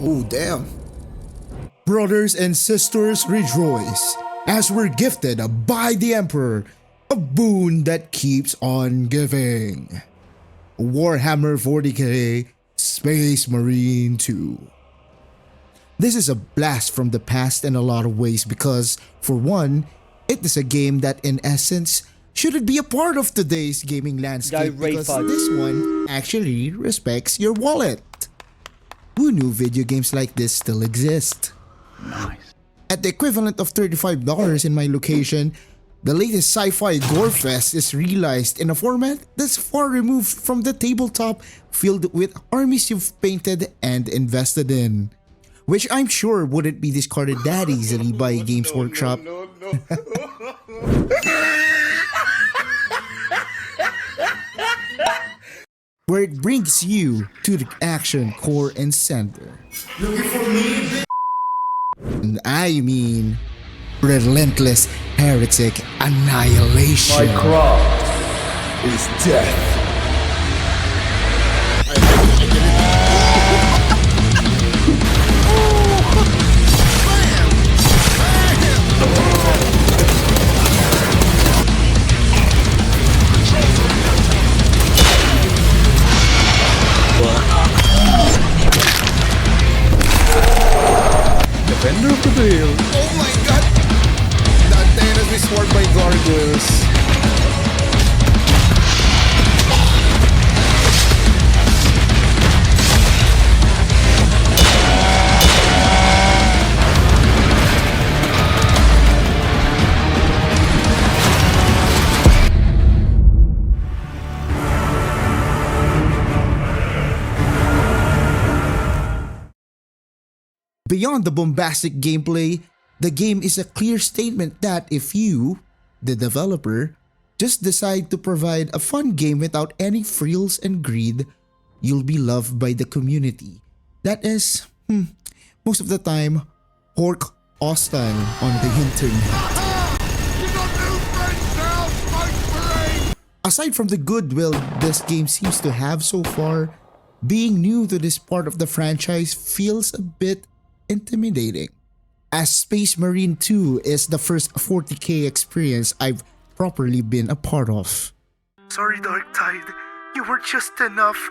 Oh, damn. Brothers and sisters, rejoice, as we're gifted by the Emperor a boon that keeps on giving. Warhammer 40K Space Marine 2. This is a blast from the past in a lot of ways because, for one, it is a game that in essence shouldn't be a part of today's gaming landscape because this one actually respects your wallet. Who knew video games like this still exist? Nice. At the equivalent of $35 in my location, the latest sci-fi gore fest is realized in a format that's far removed from the tabletop filled with armies you've painted and invested in. Which I'm sure wouldn't be discarded that easily by Games Workshop. Where it brings you to the action core and center. Looking for me? And I mean Relentless Heretic Annihilation. My craft is death. Defender of the Veil. Oh my god! That Titus is swarmed by gargoyles. Beyond the bombastic gameplay, the game is a clear statement that if you, the developer, just decide to provide a fun game without any frills and greed, you'll be loved by the community. That is, most of the time, pork hostile on the internet. Aside from the goodwill this game seems to have so far, being new to this part of the franchise feels a bit intimidating, as Space Marine 2 is the first 40k experience I've properly been a part of. Sorry, Dark Tide, you were just enough,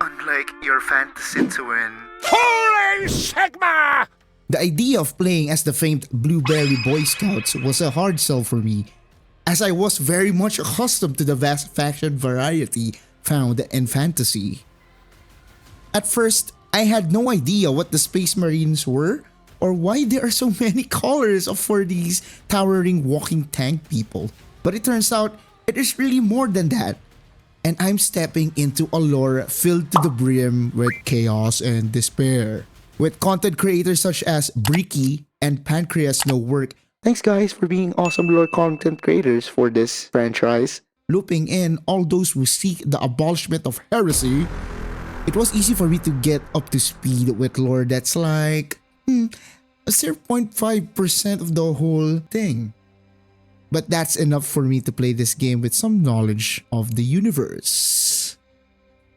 unlike your fantasy to win. Holy Sigma! The idea of playing as the famed Blueberry Boy Scouts was a hard sell for me, as I was very much accustomed to the vast faction variety found in fantasy. At first, I had no idea what the Space Marines were or why there are so many colors for these towering walking tank people. But it turns out it is really more than that. And I'm stepping into a lore filled to the brim with chaos and despair. With content creators such as Bricky and Pancreas No Work. Thanks guys for being awesome lore content creators for this franchise. Looping in all those who seek the abolishment of heresy, it was easy for me to get up to speed with lore that's like 0.5% of the whole thing. But that's enough for me to play this game with some knowledge of the universe.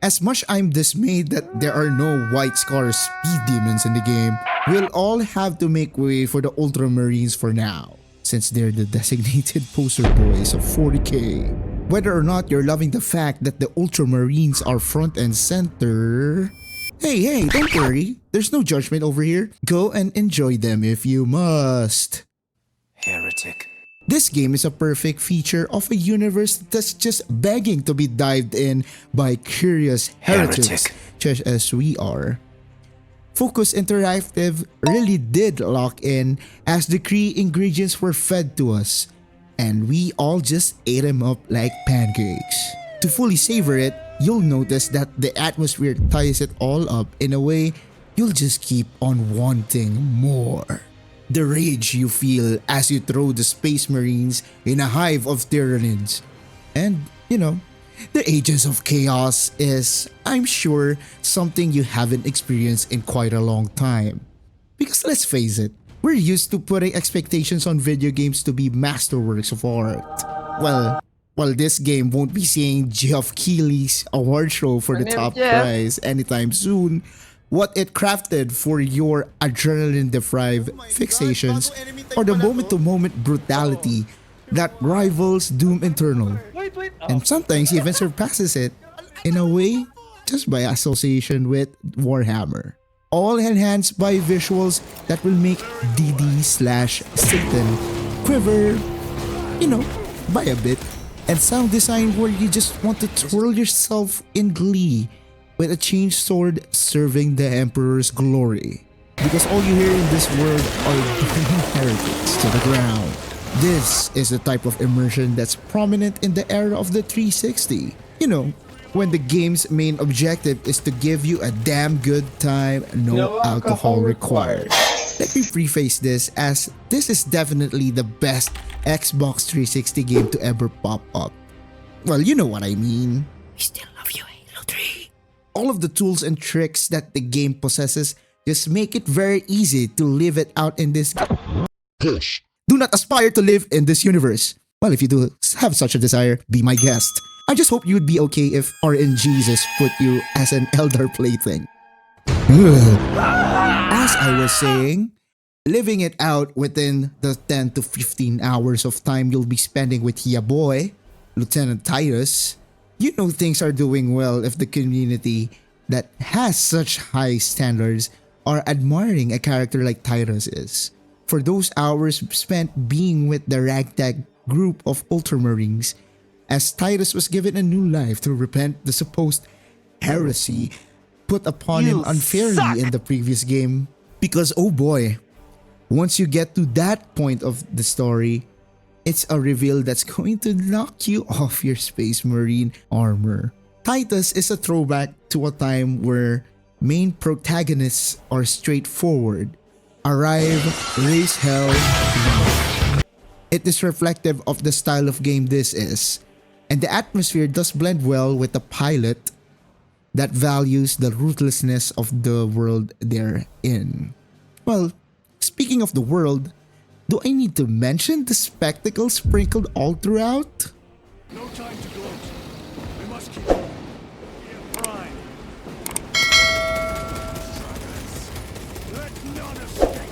As much I'm dismayed that there are no White Scar speed demons in the game, we'll all have to make way for the Ultramarines for now, since they're the designated poster boys of 40k. Whether or not you're loving the fact that the Ultramarines are front and center, hey, don't worry, there's no judgment over here. Go and enjoy them if you must. Heretic. This game is a perfect feature of a universe that's just begging to be dived in by curious heretics, such as we are. Focus Interactive really did lock in as the key ingredients were fed to us, and we all just ate them up like pancakes. To fully savor it, you'll notice that the atmosphere ties it all up in a way you'll just keep on wanting more. The rage you feel as you throw the Space Marines in a hive of Tyranids. And, the Agents of Chaos is, I'm sure, something you haven't experienced in quite a long time. Because let's face it, we're used to putting expectations on video games to be masterworks of art. Well, this game won't be seeing Geoff Keighley's award show for the top prize anytime soon, what it crafted for your adrenaline-deprived fixations or the moment-to-moment brutality that rivals Doom Eternal, and sometimes even surpasses it in a way just by association with Warhammer. All enhanced by visuals that will make DD/Satan quiver, by a bit, and sound design where you just want to twirl yourself in glee with a changed sword serving the Emperor's glory. Because all you hear in this world are burning heretics to the ground. This is the type of immersion that's prominent in the era of the 360. When the game's main objective is to give you a damn good time, no alcohol required. Let me preface this as this is definitely the best Xbox 360 game to ever pop up. Well, you know what I mean. We still love you, Halo 3. All of the tools and tricks that the game possesses just make it very easy to live it out in this. Do not aspire to live in this universe. Well, if you do have such a desire, be my guest. I just hope you'd be okay if RNGesus put you as an Eldar plaything. As I was saying, living it out within the 10 to 15 hours of time you'll be spending with ya boy, Lieutenant Titus, things are doing well if the community that has such high standards are admiring a character like Titus is. For those hours spent being with the ragtag group of Ultramarines, as Titus was given a new life to repent the supposed heresy put upon him unfairly in the previous game. Because oh boy, once you get to that point of the story, it's a reveal that's going to knock you off your Space Marine armor. Titus is a throwback to a time where main protagonists are straightforward. Arrive, raise hell, leave. It is reflective of the style of game this is, and the atmosphere does blend well with the pilot that values the ruthlessness of the world they're in. Well, speaking of the world, do I need to mention the spectacle sprinkled all throughout? No time to gloat. We must keep on. Prime. Let none escape.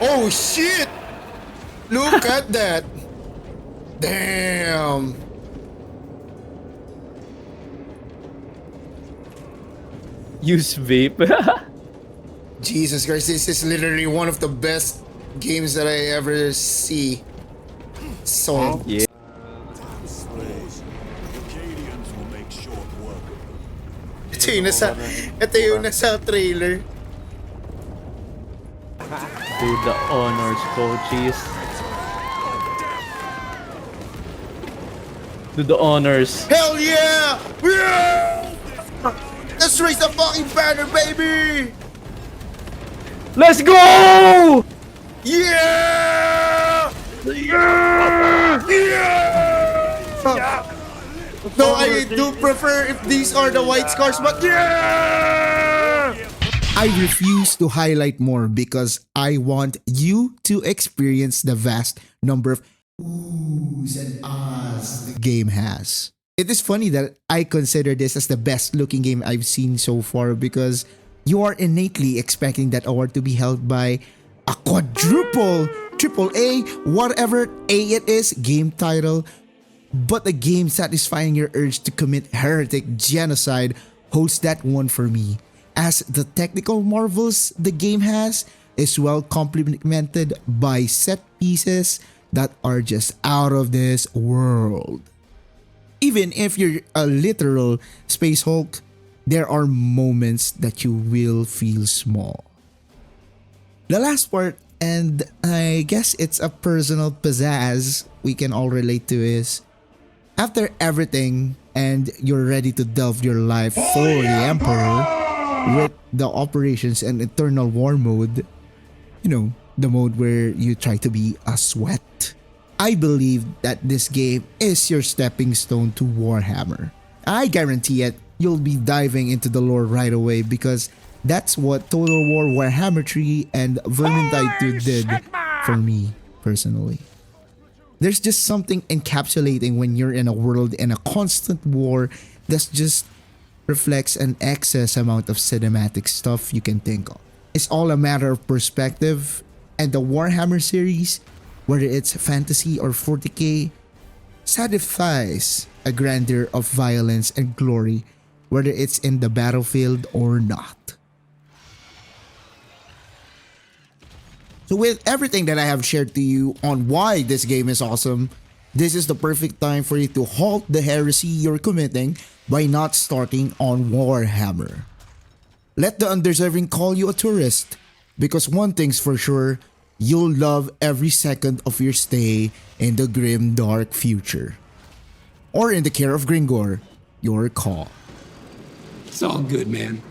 Oh shit! Look at that! Damn! Use vape. Jesus Christ, this is literally one of the best games that I ever see. So, Yeah. Acadians will make short work of them. ito yung nasa trailer. Do the honors, coaches. Do the honors. Hell yeah! Yeah! Let's raise the fucking banner, baby! Let's go! Yeah! Yeah! Yeah! No, I do prefer if these are the white scars, but yeah! I refuse to highlight more because I want you to experience the vast number of oohs and ahs the game has. It is funny that I consider this as the best looking game I've seen so far because you are innately expecting that award to be held by a quadruple AAA, whatever A it is, game title. But the game satisfying your urge to commit heretic genocide holds that one for me, as the technical marvels the game has is well complemented by set pieces that are just out of this world. Even if you're a literal Space Hulk, there are moments that you will feel small. The last part, and I guess it's a personal pizzazz we can all relate to, is after everything and you're ready to delve your life for the Emperor with the operations and eternal war mode, the mode where you try to be a sweat. I believe that this game is your stepping stone to Warhammer. I guarantee it, you'll be diving into the lore right away because that's what Total War Warhammer 3 and Vermintide 2 did for me personally. There's just something encapsulating when you're in a world in a constant war that just reflects an excess amount of cinematic stuff you can think of. It's all a matter of perspective, and the Warhammer series, whether it's fantasy or 40K, satisfies a grandeur of violence and glory, whether it's in the battlefield or not. So with everything that I have shared to you on why this game is awesome, this is the perfect time for you to halt the heresy you're committing by not starting on Warhammer. Let the undeserving call you a tourist, because one thing's for sure, you'll love every second of your stay in the grim dark future. Or in the care of Gringor, your call. It's all good, man.